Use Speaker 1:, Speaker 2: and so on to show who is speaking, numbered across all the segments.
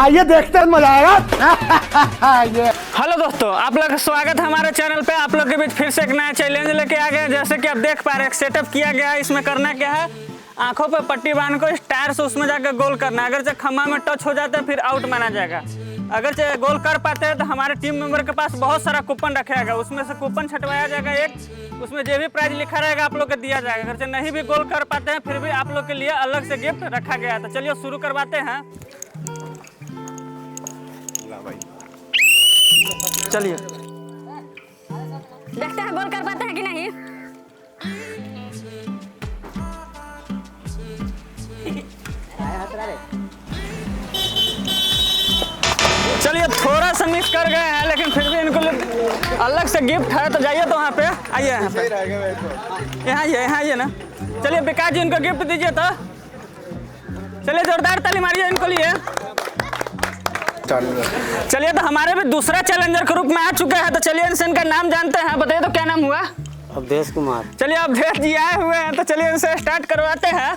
Speaker 1: आइए देखते हैं, मजा आएगा। ये
Speaker 2: हेलो दोस्तों, आप लोग का स्वागत है हमारे चैनल पे। आप लोग के बीच फिर से एक नया चैलेंज लेके आ गए। जैसे कि आप देख पा रहे हैं, सेटअप किया गया है। इसमें करना क्या है, आंखों पे पट्टी बांध को टायर से उसमें जाकर गोल करना है। अगर चाहे खम्मा में टच हो जाता है फिर आउट माना जाएगा। अगर चाहे गोल कर पाते हैं तो हमारे टीम मेंबर के पास बहुत सारा कूपन रखा जाएगा, उसमें से कूपन छटवाया जाएगा एक, उसमें जो भी प्राइज लिखा रहेगा आप लोग को दिया जाएगा। अगर चाहे नहीं भी गोल कर पाते हैं फिर भी आप लोग के लिए अलग से गिफ्ट रखा गया है। तो चलिए शुरू करवाते हैं। चलिए
Speaker 3: देखते हैं गोल कर पाते हैं कि नहीं।
Speaker 2: चलिए थोड़ा सा मिस कर गए हैं, लेकिन फिर भी इनको अलग से गिफ्ट है। तो जाइए तो वहाँ पे आइए, यहाँ आइए ना। चलिए विकास जी इनको गिफ्ट दीजिए। तो चलिए जोरदार ताली मारिए इनको लिए। चलिए तो हमारे भी दूसरा चैलेंजर के रूप में आ चुका है। तो चलिए इनका नाम जानते हैं। बताइए तो क्या नाम हुआ?
Speaker 4: अवधेश कुमार।
Speaker 2: चलिए अवधेश जी आए हुए हैं, तो चलिए इनसे स्टार्ट करवाते हैं।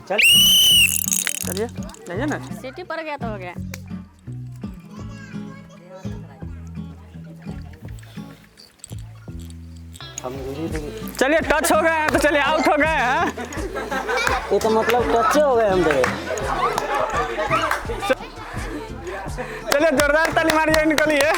Speaker 2: चलिए जाइए ना।
Speaker 3: सिटी पर गया तो हो गया।
Speaker 2: चलिए टच हो गए हैं, तो चलिए आउट हो गए हैं।
Speaker 4: ये तो मतलब टच हो गए हम दे।
Speaker 2: चलिए जोरदार ताली मारिए इनके लिए।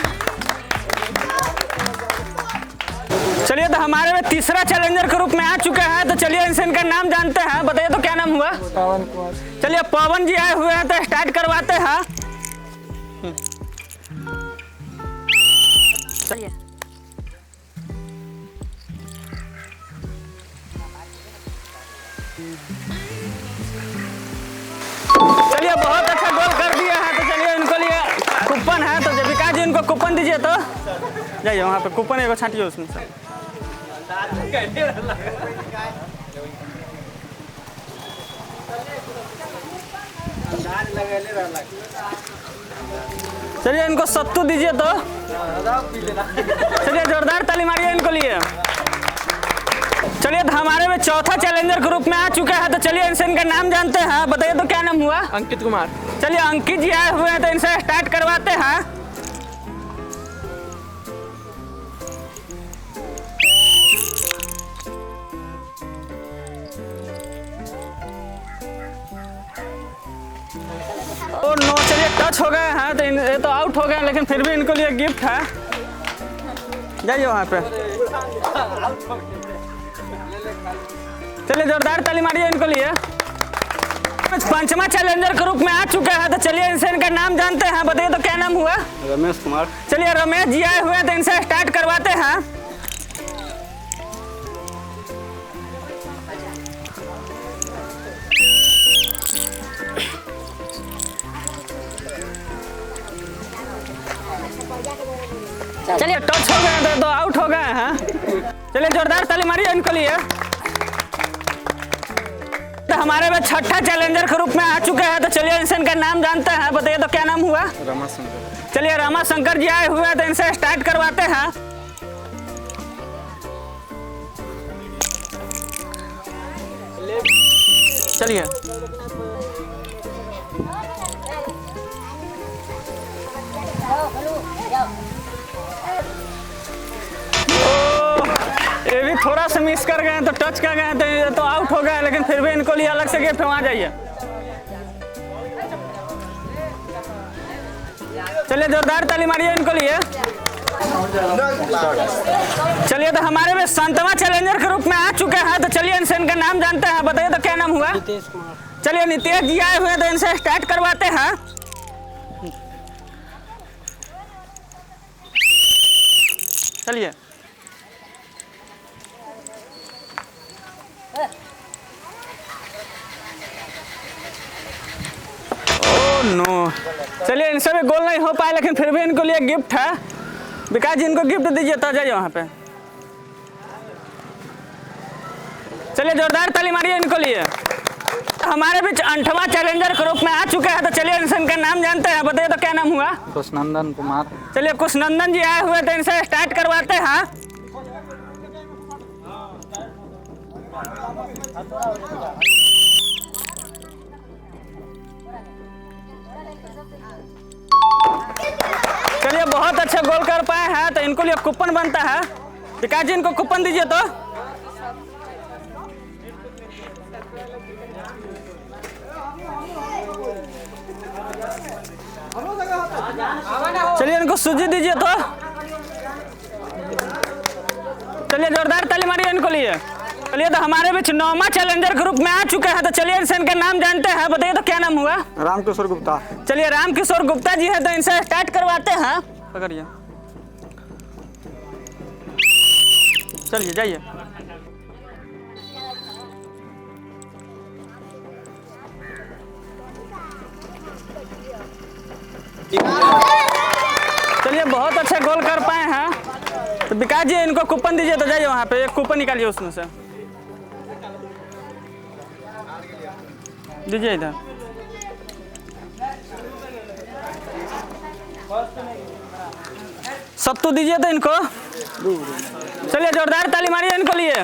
Speaker 2: चलिए तो हमारे में तीसरा चैलेंजर के रूप में आ चुका है। तो चलिए इनका नाम जानते हैं। बताइए तो क्या नाम हुआ?
Speaker 4: पवन कुमार।
Speaker 2: चलिए पवन जी आए हुए हैं, तो स्टार्ट करवाते हैं।
Speaker 3: चलिए
Speaker 2: चलिए बहुत अच्छा गोल कर दिया है। तो चलिए इनको लिए कूपन है, तो विकास जी इनको कूपन दीजिए। तो जाइए वहाँ पे कूपन एगो छाटिए उसमें से। चलिए इनको सत्तू दीजिए। तो चलिए जोरदार ताली मारिए इनको लिए। चलिए तो हमारे में चौथा चैलेंजर के रूप में आ चुका है। तो चलिए इनका नाम जानते हैं। बताइए तो क्या नाम हुआ?
Speaker 4: अंकित कुमार।
Speaker 2: चलिए अंकित जी आए हुए हैं, तो इनसे स्टार्ट करवाते हैं। और नो, चलिए टच हो गए हैं, तो ये तो आउट हो गए, लेकिन फिर भी इनको लिए गिफ्ट है। जाइए वहाँ पे। चलिए जोरदार ताली मारिए इनको लिए। पंचमा चैलेंजर के रूप में आ चुका है। तो चलिए इनका नाम जानते हैं। बताइए तो क्या नाम हुआ?
Speaker 4: रमेश कुमार।
Speaker 2: चलिए रमेश जी आए हुए हैं, तो इनसे स्टार्ट करवाते हैं। चलिए टच हो गए, तो आउट हो गए हैं। चलिए जोरदार ताली मारिए इनको लिए। तो हमारे में छठा चैलेंजर के रूप में आ चुके हैं। तो चलिए इनका नाम जानते हैं। बताइए तो क्या नाम हुआ?
Speaker 4: रमाशंकर।
Speaker 2: चलिए रमाशंकर जी आए हुए हैं, तो इनसे स्टार्ट करवाते हैं। चलिए ये भी थोड़ा सा मिस कर गए हैं, तो टच कर गए हैं, तो ये तो आउट हो गए, लेकिन फिर भी इनको लिए अलग से गिफ्ट। वहाँ जाइए। चलिए जोरदार ताली मारिए इनको लिए। चलिए तो हमारे में संतवा चैलेंजर के रूप में आ चुके हैं। तो चलिए इनका नाम जानते हैं। बताइए तो क्या नाम हुआ?
Speaker 4: नितेश कुमार।
Speaker 2: चलिए नितेश जी आए हुए हैं, तो इनसे स्टार्ट करवाते हैं। चलिए नो, चलिए इनसे भी गोल नहीं हो पाया, लेकिन फिर भी इनको लिए गिफ्ट है। विकास जी इनको गिफ्ट दीजिए। तो जाइए वहाँ पे। चलिए जोरदार ताली मारिए इनको लिए। हमारे बीच 8वां चैलेंजर के रूप में आ चुका है। तो चलिए इनका नाम जानते हैं। बताइए तो क्या नाम हुआ?
Speaker 4: कुशनंदन कुमार।
Speaker 2: चलिए कुशनंदन जी आए हुए, तो इनसे स्टार्ट करवाते हैं। चलिए बहुत अच्छा गोल कर पाए हैं, तो इनको लिए कूपन बनता है। विकास जी इनको कूपन दीजिए तो। चलिए इनको सूजी दीजिए तो। चलिए जोरदार ताली मारिए इनको लिए। चलिए तो हमारे बीच 9वां चैलेंजर ग्रुप में आ चुका है, तो चलिए इनसे इनका नाम जानते हैं। बताइए तो क्या नाम हुआ?
Speaker 4: रामकिशोर गुप्ता।
Speaker 2: चलिए रामकिशोर गुप्ता जी है, तो इनसे स्टार्ट करवाते हैं। पकड़िए, चलिए जाइए। चलिए बहुत अच्छा गोल कर पाए हैं, तो विकास जी इनको कूपन दीजिए तो। जाइए वहाँ पे एक कूपन निकालिए उसमें से, दीजिए इधर। सत्तू दीजिए तो इनको। चलिए जोरदार ताली मारिए इनको लिए।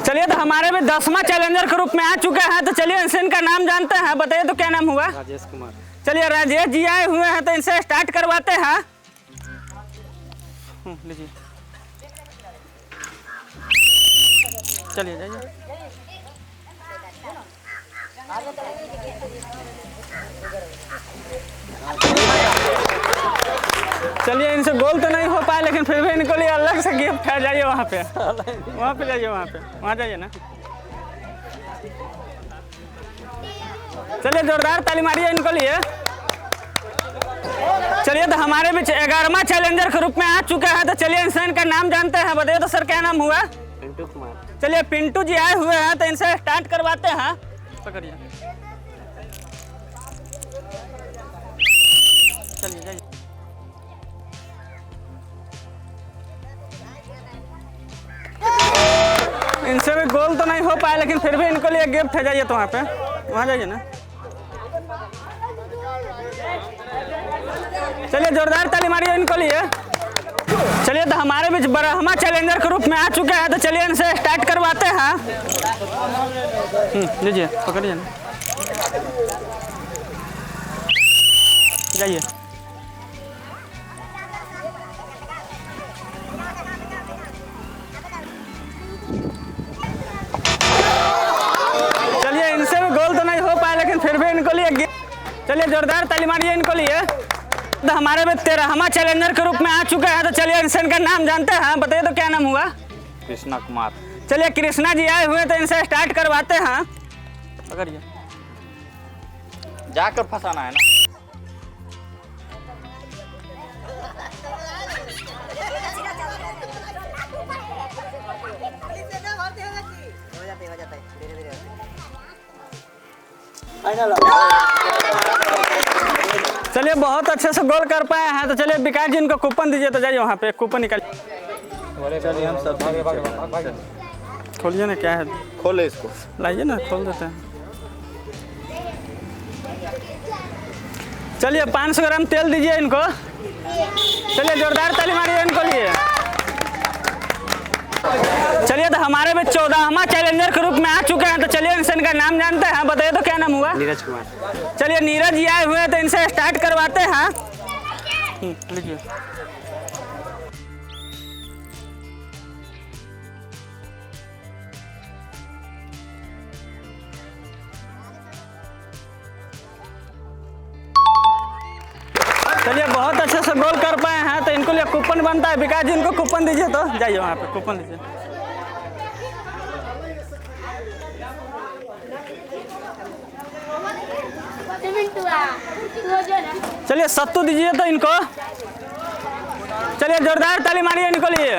Speaker 2: चलिए तो हमारे भी 10वां चैलेंजर ग्रुप में आ चुका है, तो चलिए इनसे इनका नाम जानते हैं। बताइए तो क्या नाम हुआ?
Speaker 4: राजेश कुमार।
Speaker 2: चलिए राजेश जी आए हुए हैं, तो इनसे स्टार्ट करवाते हैं। लीजिए, चलिए जाइए। चलिए इनसे गोल तो नहीं हो पाया, लेकिन फिर भी इनको लिए अलग से गिफ्ट है। जाइए वहाँ पे, वहाँ पे जाइए, वहाँ जाइए ना। चलिए जोरदार ताली मारिए इनको लिए। चलिए तो हमारे बीच 11वां चैलेंजर ग्रुप में आ चुका है, तो चलिए इनसे इनका नाम जानते हैं। बताइए तो सर क्या नाम हुआ?
Speaker 4: पिंटू कुमार।
Speaker 2: चलिए पिंटू जी आए हुए हैं, तो इनसे स्टार्ट करवाते हैं। पकड़िए, चलिए जाइए। इनसे भी गोल तो नहीं हो पाया, लेकिन फिर भी इनको लिए गिफ्ट है। जाइए तो वहाँ पे, वहाँ जाइए ना। चलिए जोरदार ताली मारिए इनको लिए। चलिए तो हमारे बीच 12वां चैलेंजर ग्रुप में आ चुका है, तो चलिए इनसे स्टार्ट करवाते हैं। लीजिए, पकड़िए ना, जाइए। चलिए इनसे भी गोल तो नहीं हो पाया, लेकिन फिर भी इनको लिए। चलिए जोरदार ताली मारिए इनको लिए। तो हमारे भी 13वां चैलेंजर के रूप में आ चुका है, तो चलिए इनसे इनका नाम जानते हैं। बताइए तो क्या नाम हुआ?
Speaker 4: कृष्णा कुमार।
Speaker 2: चलिए कृष्णा जी आए हुए, तो इनसे स्टार्ट करवाते हैं। पकड़िए,
Speaker 4: जाकर फंसाना है ना।
Speaker 2: चलिए बहुत अच्छे से गोल कर पाए हैं, तो चलिए विकास जी इनको कूपन दीजिए तो। जाइए वहाँ पे कूपन निकालिए। खोलिए ना, क्या है?
Speaker 4: खोले इसको,
Speaker 2: लाइए ना, खोल देते हैं। चलिए 500 ग्राम तेल दीजिए इनको। चलिए जोरदार ताली मारिए इनको लिए। चलिए तो हमारे भी 14वां चैलेंजर के रूप में आ चुके हैं, तो चलिए इनसे इनका नाम जानते हैं। बताइए तो क्या नाम हुआ?
Speaker 4: नीरज कुमार।
Speaker 2: चलिए नीरज जी आए हुए हैं, तो इनसे स्टार्ट करवाते हैं। लीजिए। चलिए बहुत अच्छे से गोल कर पाए हैं, तो इनको लिए कूपन बनता है। विकास जी इनको कूपन दीजिए तो। जाइए वहाँ पे, कूपन दीजिए। चलिए सत्तू दीजिए तो इनको। चलिए जोरदार ताली मारिए इनको लिए।